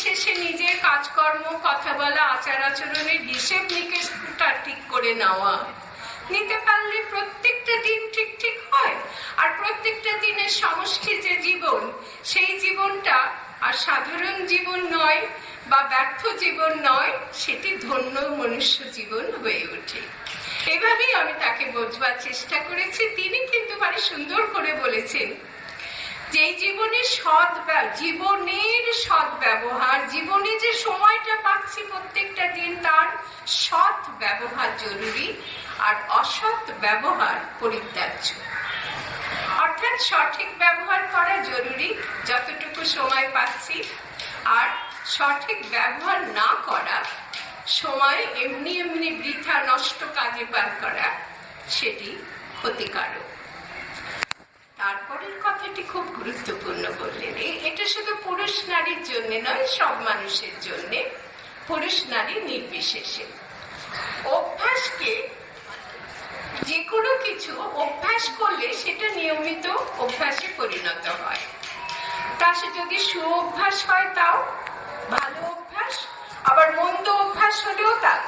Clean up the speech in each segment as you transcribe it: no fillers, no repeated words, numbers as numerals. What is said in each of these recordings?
শেষে নিজের কাজকর্ম, কথা বলা, আচার আচরণের হিসেব নিকেশটা ঠিক করে নেওয়া। নিতে পারলে প্রত্যেকটা দিন ঠিক ঠিক হয়, আর প্রত্যেকটা দিনের সমষ্টি যে জীবন, সেই জীবনটা আর সাধারণ জীবন নয় বা ব্যর্থ জীবন নয়, সেটি ধন্য মনুষ্য জীবন হয়ে ওঠে। এভাবেই আমি তাকে বোঝবার চেষ্টা করেছি। তিনি কিন্তু ভারী সুন্দর করে বলেছেন যে জীবনের সৎ ব্যবহার, জীবনে যে সময়টা পাচ্ছি প্রত্যেকটা দিন, তার সৎ ব্যবহার জরুরি, আর অসৎ ব্যবহার পরিত্যাজ্য। অর্থাৎ সঠিক ব্যবহার করা জরুরি যতটুকু সময় পাচ্ছি, আর সঠিক ব্যবহার না করা, সময় এমনি এমনি বৃথা নষ্ট কাজে পার করা, সেটি ক্ষতিকারক। তারপরের কথাটি খুব গুরুত্বপূর্ণ বললেন, এটা শুধু পুরুষ নারীর জন্য নয়, সব মানুষের জন্য, পুরুষ নারী নির্বিশেষে। অভ্যাসকে, যে কোনো কিছু অভ্যাস করলে সেটা নিয়মিত অভ্যাসে পরিণত হয়। তা সে যদি সুঅভ্যাস হয় তাও ভালো অভ্যাস, আবার মন্দ অভ্যাস হলেও তাই।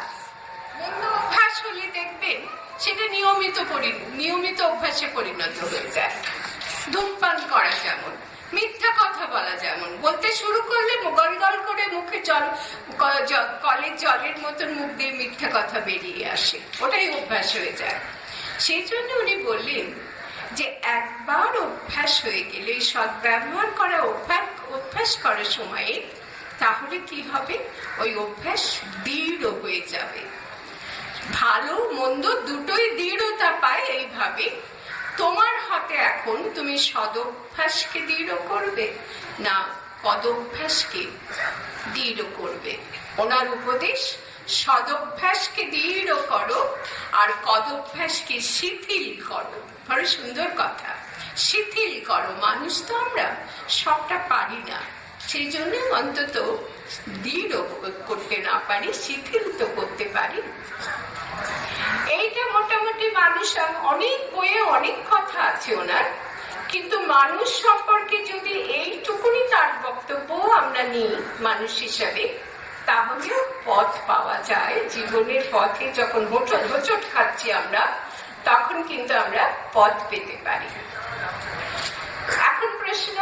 মন্দ অভ্যাস হলে দেখবেন সেটা নিয়মিত অভ্যাসে পরিণত হয়ে যায়। ধূমপান করা যেমন, মিথ্যা কথা বলা যেমন, বলতে শুরু করলে গল গল করে মুখে কলের জলের মতন মুখ দিয়ে মিথ্যা কথা বেরিয়ে আসে, ওটাই অভ্যাস হয়ে যায়। সেই জন্য উনি বললেন যে একবার অভ্যাস হয়ে গেলে, সদ্ব্যবহার করা অভ্যাস করার সময়ে, তাহলে কি হবে, ওই অভ্যাস দৃঢ় হয়ে যাবে। ভালো মন্দ দুটোই দৃঢ়তা পায় এইভাবে। তোমার হাতে এখন তুমি সদভ্যাসকে দৃঢ় করবে না পদভ্যাসকে দৃঢ় করবে। ওনার উপদেশ, সদভ্যাসকে দৃঢ় করো আর পদভ্যাসকে শিথিল করো। বড় সুন্দর কথা, শিথিল করো। মানুষ তো আমরা সবটা পারি না, সেই জন্য অন্তত দৃঢ় করতে না পারি, শিথিল তো করতে পারি। এইটা মোটামুটি মানুষ, অনেক বইয়ে অনেক কথা আছে ওনার, কিন্তু মানুষ সম্পর্কে যদি এইটুকুনি তার বক্তব্য আমরা নিই মানুষ হিসাবে, তাহলে পথ পাওয়া যায়। জীবনের পথে যখন হোঁচট খাচ্ছি আমরা, তখন কিন্তু আমরা পথ পেতে পারি। এখন প্রশ্ন,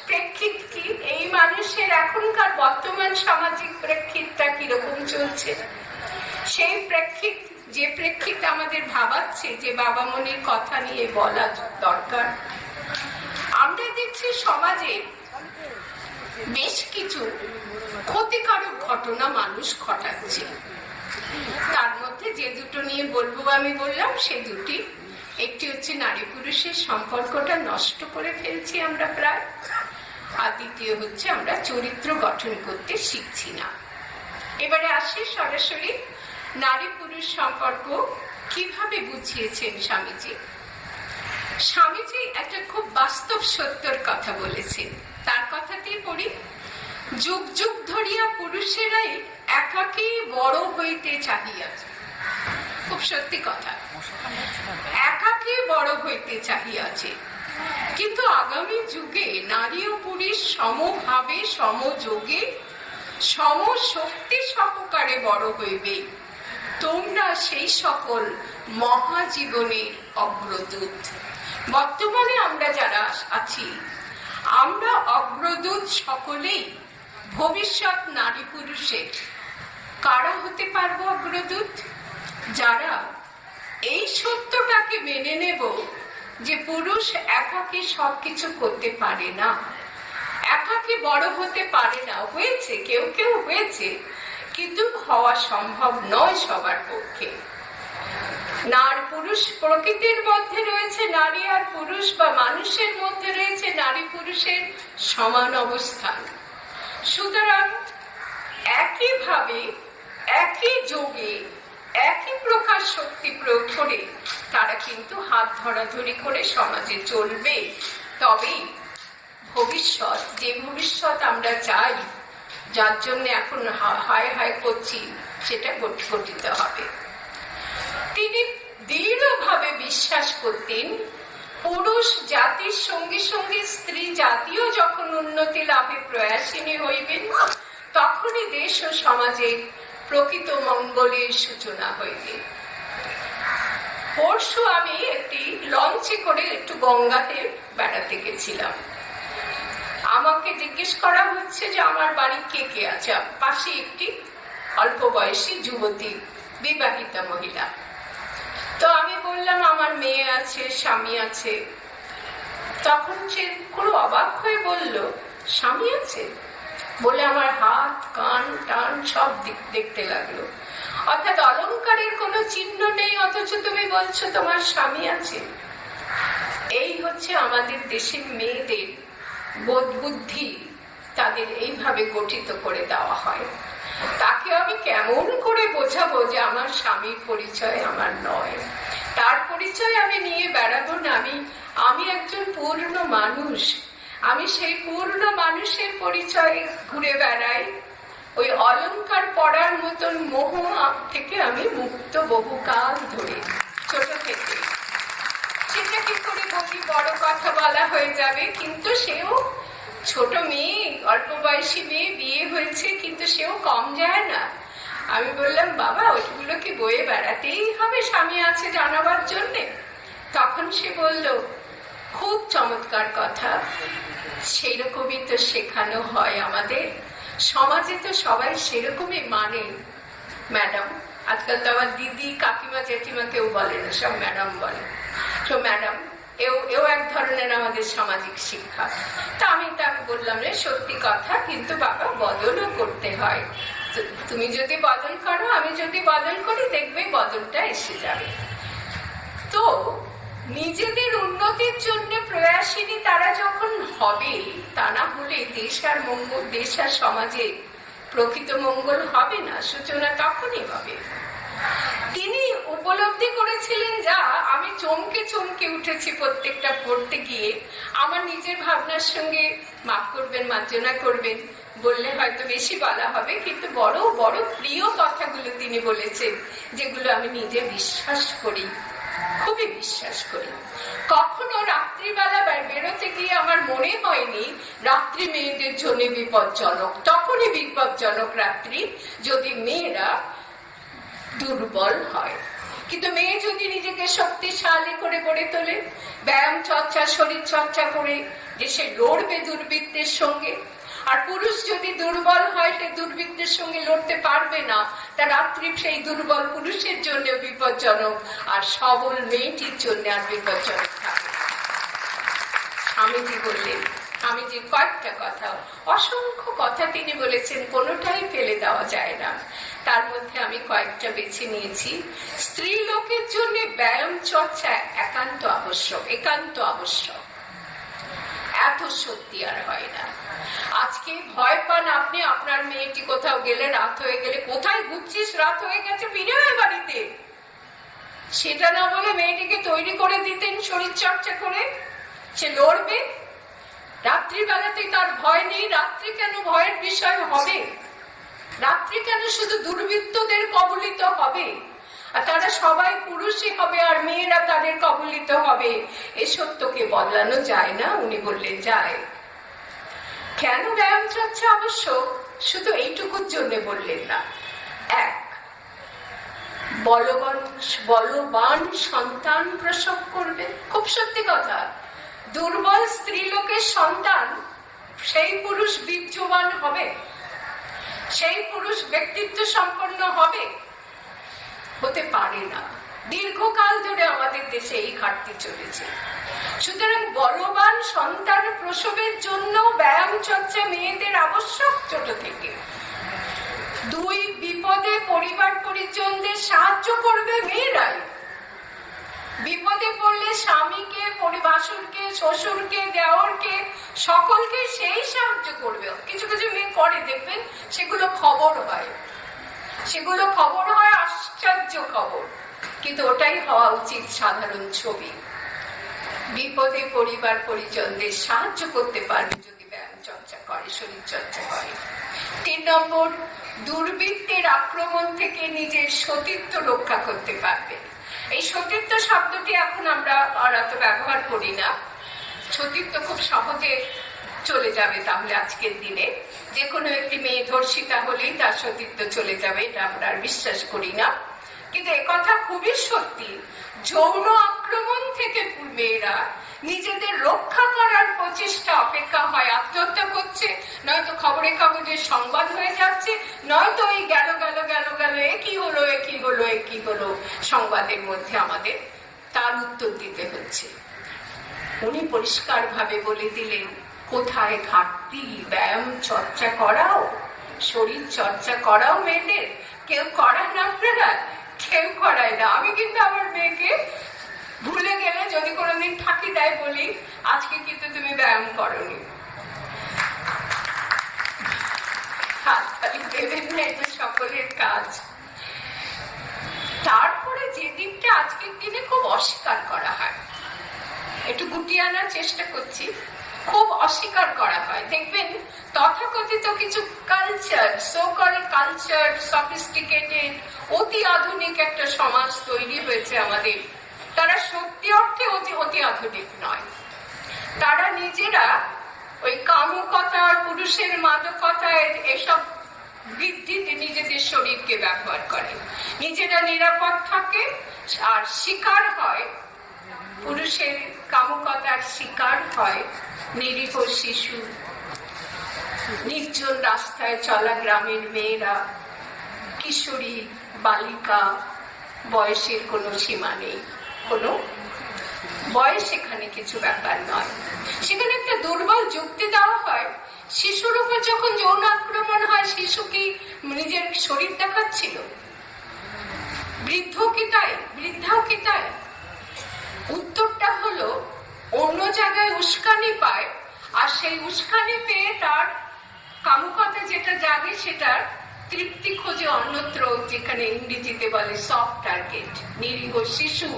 প্রেক্ষিত কি? এই মানুষের এখনকার বর্তমান সামাজিক প্রেক্ষিতটা কিরকম চলছে? সেই প্রেক্ষিত, যে প্রেক্ষিত আমাদের ভাবাচ্ছে যে বাবা মনির কথা নিয়ে বলা দরকার। আমরা দেখছি সমাজে বেশ কিছু ক্ষতিকারক ঘটনা মানুষ ঘটাচ্ছে। তার মধ্যে যে দুটো নিয়ে বলবো আমি বললাম, সে দুটি। একটি হচ্ছে নারী পুরুষের সম্পর্কটা নষ্ট করে ফেলছি আমরা প্রায়, আর দ্বিতীয় হচ্ছে আমরা চরিত্র গঠন করতে শিখছি না। এবারে আসি সরাসরি নারী পুরুষ সম্পর্ক কিভাবে বুঝিয়েছেন স্বামীজি। স্বামীজি একটা খুব বাস্তব সত্যর কথা বলেছেন, তার কথাতেই পড়ি। যুগ যুগ ধরিয়া পুরুষেরাই একাকী বড় হইতে চাহিয়াছে। খুব সত্যি কথা, একাকী বড় হইতে চাহিয়াছে, কিন্তু আগামী যুগে নারী ও পুরুষ সমভাবে, সমযোগে, সমশক্তি সহকারে বড় হইবে। তোমরা সেই সকল মহাজীবনের অগ্রদূত। বর্তমানে আমরা যারা আছি, আমরা অগ্রদূত সকলেই ভবিষ্যৎ নারী পুরুষের। কারা হতে পারবো অগ্রদূত? যারা এই সত্যটাকে মেনে নেব যে পুরুষ একাকী সবকিছু করতে পারে না, একাকী বড় হতে পারে না। হয়েছে, কেউ কেউ হয়েছে, কিন্তু হওয়া সম্ভব নয় সবার পক্ষে। নারী পুরুষ প্রকৃতির মধ্যে রয়েছে নারী আর পুরুষ, বা মানুষের মধ্যে রয়েছে নারী পুরুষের সমান অবস্থান। সুতরাং একইভাবে, একই যোগে, একই প্রকার শক্তি প্রয়োগ করে তারা কিন্তু হাত ধরাধরি করে সমাজে চলবে। তবেই ভবিষ্যৎ, যে ভবিষ্যৎ আমরা চাই, যার জন্য এখন হায় হায় করছি, সেটা গঠিত হবে। তিনি দৃঢ়ভাবে বিশ্বাস করতেন, পুরুষ জাতির সঙ্গে সঙ্গে স্ত্রী জাতিও যখন উন্নতি লাভে প্রয়াসিনী হইবেন, তখনই দেশ ও সমাজে প্রকৃত মঙ্গলের সূচনা হইবে। পরশু আমি একটি লঞ্চে করে একটু গঙ্গাতে বেড়াতে গেছিলাম। আমাকে জিজ্ঞেস করা হচ্ছে যে আমার বাড়ি কে কে আছে। পাশে একটি অল্প বয়সী যুবতী বিবাহিতা মহিলা। তো আমি বললাম আমার মেয়ে আছে, স্বামী আছে। তখন সে পুরো অবাক হয়ে বলল, স্বামী আছে? বলে আমার হাত, কান, টান সব দেখতে লাগলো। অর্থাৎ অলংকারের কোনো চিহ্ন নেই, অথচ তুমি বলছো তোমার স্বামী আছে। এই হচ্ছে আমাদের দেশের মেয়েদের বোধ বুদ্ধি, তাদের এইভাবে গঠিত করে দেওয়া হয়। তাকে আমি কেমন করে বোঝাবো যে আমার স্বামীর পরিচয় আমার নয়, তার পরিচয় আমি নিয়ে বেড়াবো না। আমি একজন পূর্ণ মানুষ, আমি সেই পূর্ণ মানুষের পরিচয়ে ঘুরে বেড়াই। ওই অলংকার পড়ার মতন মোহ থেকে আমি মুক্ত বহুকাল ধরে, ছোট থেকে। সেটা কি করে বলি, বড় কথা বলা হয়ে যাবে। কিন্তু সেও ছোট মেয়ে, অল্প বয়সী মেয়ে, বিয়ে হয়েছে, কিন্তু সেও কম যায় না। আমি বললাম, বাবা ওইগুলো কি বয়ে বেড়াতেই হবে স্বামী আছে জানাবার জন্যে? তখন সে বলল, খুব চমৎকার কথা, সেরকমই তো শেখানো হয় আমাদের সমাজে, তো সবাই সেরকমই মানে। ম্যাডাম, আজকাল তো আমার দিদি, কাকিমা, জেঠিমা কেউ বলে না, সব ম্যাডাম বলে। তো ম্যাডাম এও এক ধরনের আমাদের সামাজিক শিক্ষা। তা আমি তাকে বললাম, রে সত্যি কথা, কিন্তু বাবা বদলও করতে হয়। তুমি যদি বদল করো, আমি যদি বদল করি, দেখবে বদলটা এসে যাবে। তো নিজেদের উন্নতির জন্য প্রয়াসিনী তারা যখন হবে, তা না হলে দেশ আর মঙ্গল, দেশ আর সমাজে প্রকৃত মঙ্গল হবে না। সূচনা তখনই হবে। তিনি উপলব্ধি করেছিলেন, যা আমি চমকে চমকে উঠেছি প্রত্যেকটা পড়তে গিয়ে। আমার নিজের ভাবনার সঙ্গে, মাফ করবেন, মার্জনা করবেন, বললে হয়তো বেশি বলা হবে, কিন্তু বড় বড় প্রিয় কথাগুলো তিনি বলেছেন, যেগুলো আমি নিজে বিশ্বাস করি, খুবই বিশ্বাস করি। কখনো রাত্রিবেলা বেরোতে গিয়ে আমার মনে হয়নি রাত্রি মেয়েদের জন্য বিপজ্জনক। তখনই বিপজ্জনক রাত্রি যদি মেয়েরা দুর্বল হয়। কিন্তু মেয়ে যদি নিজেকে শক্তিশালী করে গড়ে তোলে, ব্যায়াম চর্চা, শরীর চর্চা করে, যে সে লড়বে দুর্বৃত্তের সঙ্গে। আর পুরুষ যদি দুর্বল হয়, সে দুর্বৃত্তের সঙ্গে লড়তে পারবে না। তা রাত্রি সেই দুর্বল পুরুষের জন্য বিপজ্জনক, আর সবল মেয়েটির জন্য আর বিপজ্জনক থাকে। স্বামীজি বললেন, আমি যে কয়েকটা কথা, অসংখ্য কথা তিনি বলেছেন, কোনোটাই ফেলে দেওয়া যায় না। তার মধ্যে আমি কয়েকটা বেছে নিয়েছি। স্ত্রী লোকের জন্য ব্যায়াম চর্চা একান্ত আবশ্যক, একান্ত আবশ্যক। এত সত্যি আর হয় না। আজকে ভয় পান আপনি, আপনার মেয়েটি কোথাও গেলে, রাত হয়ে গেলে, কোথায় ঘুরছিস, রাত হয়ে গেছে, ফিরে আয় বাড়িতে। সেটা না বলে মেয়েটিকে তৈরি করে দিতেন শরীর চর্চা করে, সে লড়বে। রাত্রিবেলাতে তার ভয় নেই। রাত্রি কেন ভয়ের বিষয় হবে? রাত্রি কেন শুধু দুর্বৃত্তদের কবলিত হবে? আর তারা সবাই পুরুষই হবে, আর মেয়েরা তাদের কবলিত হবে। এ সত্যকে বদলানো যায় না। উনি বললেন, যায়। কেন ব্যায়াম চর্চা আবশ্যক? শুধু এইটুকুর জন্য বললেন না। এক, বলবান সন্তান প্রসব করবে। খুব সত্যি কথা। দুর্বল স্ত্রী লোকের সন্তান, সেই পুরুষ বীর্যবান হবে, সেই পুরুষ ব্যক্তিত্ব সম্পন্ন হবে? হতে পারে না। দীর্ঘকাল ধরে আমাদের দেশে এই ঘাটতি চলেছে। সুতরাং বলবান সন্তান প্রসবের জন্য ব্যায়াম চর্চা মেয়েদের আবশ্যক ছোট থেকে। দুই, বিপদে পরিবার পরিজনদের সাহায্য করবে মেয়েরাই। বিপদে পড়লে স্বামীকে, পরিবাসুরকে, শ্বশুরকে, দেওরকে, সকলকে সেই সাহায্য করবে। কিছু কিছু মেয়ে করে, দেখবেন সেগুলো খবর হয়, সেগুলো খবর হয়, আশ্চর্য খবর। কিন্তু ওটাই হওয়া উচিত সাধারণ ছবি। বিপদে পরিবার পরিজনদের সাহায্য করতে পারবে যদি ব্যায়াম চর্চা করে, শরীর চর্চা করে। 3 নম্বর, দুর্বৃত্তের আক্রমণ থেকে নিজের সতীত্ব রক্ষা করতে পারবে। এই সতীত্ব শব্দটি এখন আমরা আর অত ব্যবহার করি না। সতীত্ব খুব সহজে চলে যাবে তাহলে আজকের দিনে। যে কোনো একটি মেয়ে ধর্ষিতা হলেই তার সতীত্ব চলে যাবে, এটা আমরা আর বিশ্বাস করি না। কিন্তু একথা খুবই সত্যি, যৌন আক্রমণ থেকে মেয়েরা নিজেদের রক্ষা করার প্রচেষ্টা অপেক্ষা হয় আত্মহত্যা করছে, নয়তো খবরের কাগজে সংবাদ হয়ে যাচ্ছে, নয়তো এই গেল গেল গেল গেল একই হলো একই হলো একই হলো সংবাদের মধ্যে আমাদের তার উত্তর দিতে হচ্ছে। উনি পরিষ্কার ভাবে বলে দিলেন, কোথায় ঘাটতি? ব্যায়াম চর্চা করাও, শরীর চর্চা করাও মেয়েদের। কেউ করান না আপনারা? কেউ করায় না। আমি কিন্তু আমার মেয়েকে ভুলে গেলে যদি কোনোদিন ফাঁকি দেয় বলি, আজকে কিন্তু তুমি ব্যায়াম করনি, হাততালি দেবেন না, এটা সকলের কাজ। তারপরে যে দিকটা আজকের দিনে খুব অস্বীকার করা হয়, একটু গুটিয়ে আনার চেষ্টা করছি, খুব অস্বীকার করা হয়। দেখবেন তথাকথিত কিছু culture, so call culture, sophisticated, অতি আধুনিক একটা সমাজ তৈরি হয়েছে আমাদের। তারা সত্যি অর্থে অতি আধুনিক নয়। তারা নিজেরা ওই কামুকতা, পুরুষের মাদকতা, এসব বৃদ্ধিতে নিজেদের শরীরকে ব্যবহার করে, নিজেরা নিরাপদ থাকে আর শিকার হয়, পুরুষের কামুকতার শিকার হয় নিরীহ শিশু, নির্জন রাস্তায় চলা গ্রামের মেয়েরা, কিশোরী বালিকা। বয়সের কোনো সীমা নেই, কোনো বয়স এখানে কিছু ব্যাপার নয়। সেখানে একটা দুর্বল যুক্তি দেওয়া হয়, শিশুর উপর যখন যৌন আক্রমণ হয়, শিশু কি নিজের শরীর দেখাচ্ছিল? বৃদ্ধ কি তাই? বৃদ্ধাও কি তাই? উত্তরটা হলো, অন্য জায়গায় উস্কানি পায়, আর সেই উস্কানি পেয়ে তার কামুকতা যেটা জাগে সেটার তৃপ্তি খোঁজে অন্যত্র, যেখানে ইংরেজিতে বলে সফট টার্গেট। নিরীহ শিশু,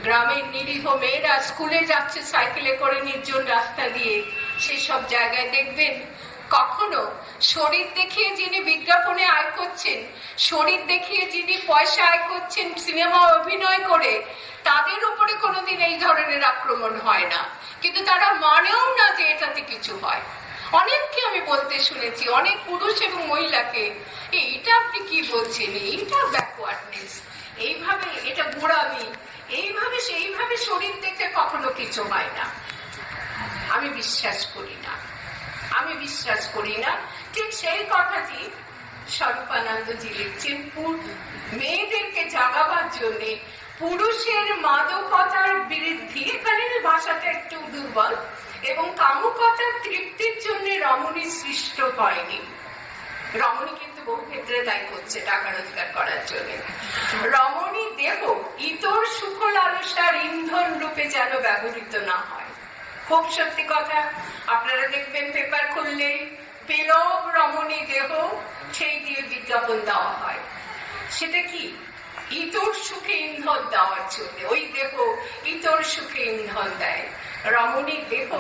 গ্রামের নিরীহ মেয়েরা স্কুলে যাচ্ছে সাইকেলে করে নির্জন রাস্তা দিয়ে, সেসব জায়গায় দেখবেন কখনো শরীর দেখিয়ে যিনি বিজ্ঞাপনে আয় করছেন, শরীর দেখিয়ে যিনি পয়সা আয় করছেন সিনেমা অভিনয় করে, তাদের উপরে কোনোদিন এই ধরনের আক্রমণ হয় না। কিন্তু তারা মানেও না যে এটাতে কিছু হয়। অনেককে আমি বলতে শুনেছি, অনেক পুরুষ এবং মহিলাকে, এইটা আপনি কি বলছেন, এইটা ব্যাকওয়ার্ডনেস, এইভাবে এটা গোড়ামি, সেইভাবে শরীর দেখে কখনো কিছু হয় না। আমি বিশ্বাস করি না। ঠিক সেই কথাটি স্বরূপানন্দজি লিখছেন, মেয়েদেরকে জাগাবার জন্য পুরুষের মাদকতার বৃদ্ধি, এখানে ভাষাটা একটু দুর্বল, এবং কামুকতার তৃপ্তির জন্য রমণী সৃষ্ট হয়নি। রমণী কিন্তু বহু ক্ষেত্রে তাই করছে টাকা রোজগার করার জন্য। রমণী দেহ ইতর সুখ লালসার ইন্ধন রূপে যেন ব্যবহৃত না হয়। খুব সত্যি কথা, আপনারা দেখবেন পেপার খুললেই পেলব রমণী দেহ, সেই দিয়ে বিজ্ঞাপন দেওয়া হয়। সেটা কি? ইতর সুখে ইন্ধন দেওয়ার জন্য। ওই দেহ ইতর সুখে ইন্ধন দেয়। রমণীর দেহ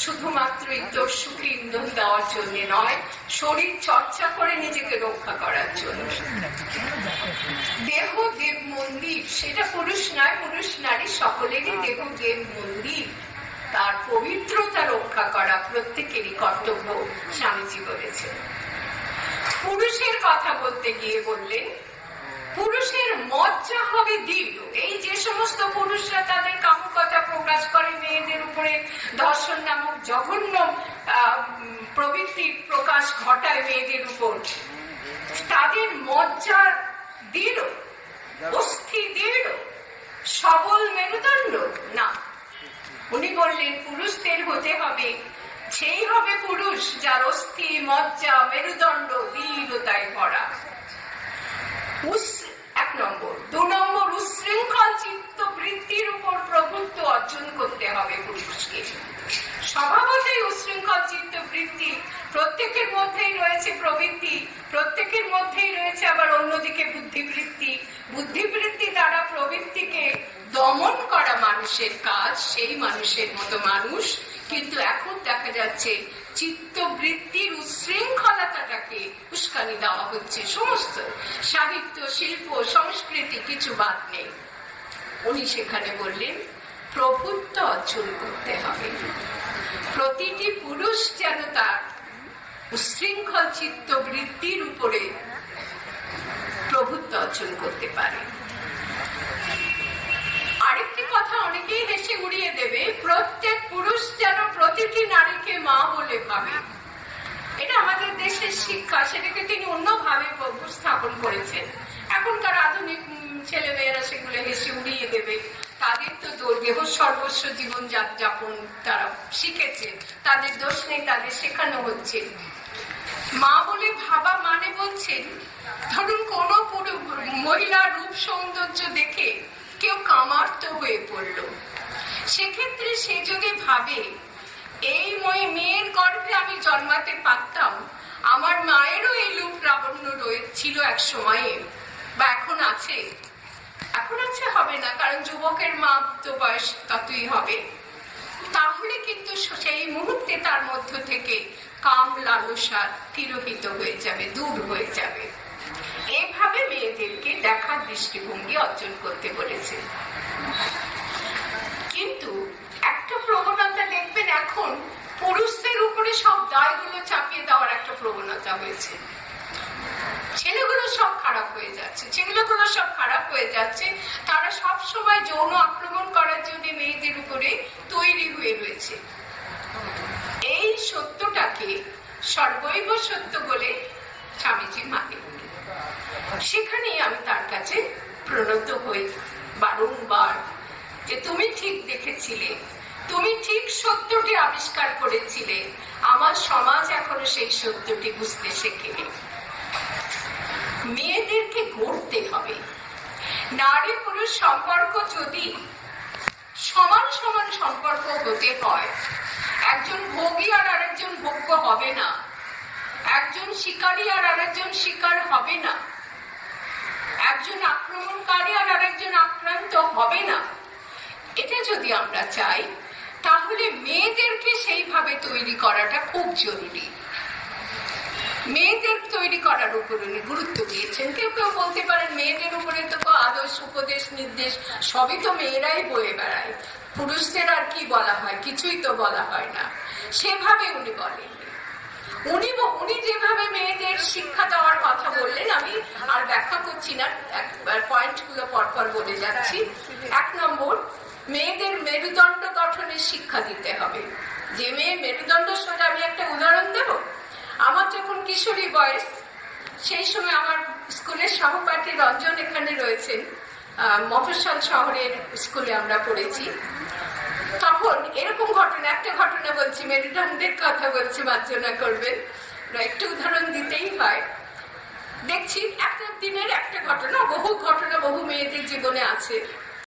শুধুমাত্র ইতর সুখে ইন্ধন দেওয়ার জন্য নয়, শরীর চর্চা করে নিজেকে রক্ষা করার জন্য। দেহ দেব মন্দির, সেটা পুরুষ নয়, পুরুষ নারী সকলেরই দেহ দেব মন্দির। তার পবিত্রতা রক্ষা করা প্রত্যেকেরই কর্তব্য, স্বামীজি বলেছেন। পুরুষের কথা বলতে গিয়ে বললেন, পুরুষের মজ্জা হবে দৃঢ়। এই যে সমস্ত পুরুষরা তাদের কামুকতা প্রকাশ করে, মেয়েদের উপরে ধর্ষণ নামক জঘন্য প্রবৃত্তি প্রকাশ ঘটায় মেয়েদের উপর, তাদের মজ্জা দৃঢ়, অস্থি দৃঢ়, সবল মেরুদণ্ড না। উনি বললেন পুরুষদের হতে হবে, সেই হবে পুরুষ যার অস্থি, মজ্জা, মেরুদণ্ড দৃঢ়তায় ভরা। এক নম্বর। 2 নম্বর, উচ্ছৃঙ্খল চিত্ত বৃত্তির উপর প্রভুত্ব অর্জন করতে হবে পুরুষকে। স্বভাবতই উচ্ছৃঙ্খল চিত্ত বৃত্তি, প্রত্যেকের মধ্যেই রয়েছে প্রবৃত্তি, প্রত্যেকের মধ্যেই রয়েছে আবার অন্যদিকে বুদ্ধিবৃত্তি। বুদ্ধিবৃত্তি দ্বারা প্রবৃত্তিকে দমন করা মানুষের কাজ, সেই মানুষের মতো মানুষ। কিন্তু এখন দেখা যাচ্ছে চিত্তবৃত্তির উচ্ছৃঙ্খলতাটাকে উস্কানি দেওয়া হচ্ছে। সমস্ত সাহিত্য, শিল্প, সংস্কৃতি কিছু বাদ নেই। উনি সেখানে বললেন প্রভুত্ব অর্জন করতে হবে। প্রতিটি পুরুষ যেন তার উশৃঙ্খল চিত্ত বৃত্তির উপরে প্রভুত্ব অর্জন করতে পারে। আরেকটি কথা অনেকেই হেসে উড়িয়ে দেবে, প্রত্যেক পুরুষ যেন প্রতিটি নারীকে মা বলে ভাবে। এটা আমাদের দেশের শিক্ষা, সেটাকে তিনি অন্যভাবে উপস্থাপন করেছেন। এখনকার আধুনিক ছেলে মেয়েরা সেগুলো হেসে উড়িয়ে দেবে। তাদের তো দেহ সর্বস্ব জীবন যাপন তারা শিখেছে, তাদের দোষ নেই, তাদের শেখানো হচ্ছে। মা বলে ভাবা মানে বলছেন, ধরুন কোন মহিলার রূপ সৌন্দর্য দেখে কেউ কামার্ত হয়ে পড়ল, সেক্ষেত্রে সে যদি ভাবে এই মেয়ের গর্ভে আমি জন্মাতে পারতাম, আমার মায়েরও এই রূপ লাবণ্য ছিল এক সময়ে, বা এখন আছে হবে না, কারণ যুবকের মা তো বয়স ততই হবে, তাহলে কিন্তু সেই মুহূর্তে তার মধ্য থেকে কাম লালসা তিরোহিত হয়ে যাবে, দূর হয়ে যাবে। এভাবে মেয়েদেরকে দেখার দৃষ্টিভঙ্গি অর্জন করতে বলেছে। কিন্তু একটা প্রবণতা দেখবেন, এখন পুরুষদের উপরে সব দায়গুলো চাপিয়ে দেওয়ার একটা প্রবণতা হয়েছে। ছেলেগুলো সব খারাপ হয়ে যাচ্ছে, ছেলেগুলো সব খারাপ হয়ে যাচ্ছে, তারা সব সময় যৌন আক্রমণ করার জন্য মেয়েদের উপরে তৈরি হয়ে রয়েছে। এই সত্যটাকে সর্বৈব সত্য বলে স্বামীজি মানে। সেখানেই আমি তার কাছে প্রণত হই বারংবার, যে তুমি ঠিক দেখেছিলে, তুমি ঠিক সত্যটি আবিষ্কার করেছিলে, আমার সমাজ এখনো সেই সত্যটি বুঝতে শেখেনি। মেয়েদেরকে গড়তে হবে। নারী পুরুষ সম্পর্ক যদি সমান সমান সম্পর্ক হতে হয়, একজন ভোগী আর আরেকজন ভোগ্য হবে না, একজন শিকারী আর আরেকজন শিকার হবে না, একজন আক্রমণকারী আর আরেকজন আক্রান্ত হবে না, এটা যদি আমরা চাই, তাহলে মেয়েদেরকে সেইভাবে তৈরি করাটা খুব জরুরি। মেয়েদের তৈরি করার উপর উনি গুরুত্ব দিয়েছেন। কেউ কেউ বলতে পারেন মেয়েদের উপরে তো আদর্শ উপদেশ নির্দেশ সবই তো মেয়েরাই বয়ে বেড়ায়, পুরুষদের আর কি বলা হয়, কিছুই তো বলা হয় না, সেভাবে উনি বলেন। উনি যেভাবে মেয়েদের শিক্ষা দেওয়ার কথা বললেন, আমি আর ব্যাখ্যা করছি না, পয়েন্টগুলো পরপর বলে যাচ্ছি। 1 নম্বর, মেয়েদের মেরুদণ্ড গঠনের শিক্ষা দিতে হবে। যে মেয়ে মেরুদণ্ড সোজা, আমি একটা উদাহরণ দেব। আমার যখন কিশোরী বয়স, সেই সময় আমার স্কুলের সহপাঠী রঞ্জন এখানে রয়েছেন, মফস্বল শহরের স্কুলে আমরা পড়েছি। তখন এরকম একটা ঘটনা বলছি, মেরুদণ্ডের কথা বলছি, মার্জনা করবেন, একটু উদাহরণ দিতেই হয়। দেখছি একটা দিনের একটা ঘটনা, বহু ঘটনা বহু মেয়েদের জীবনে আছে।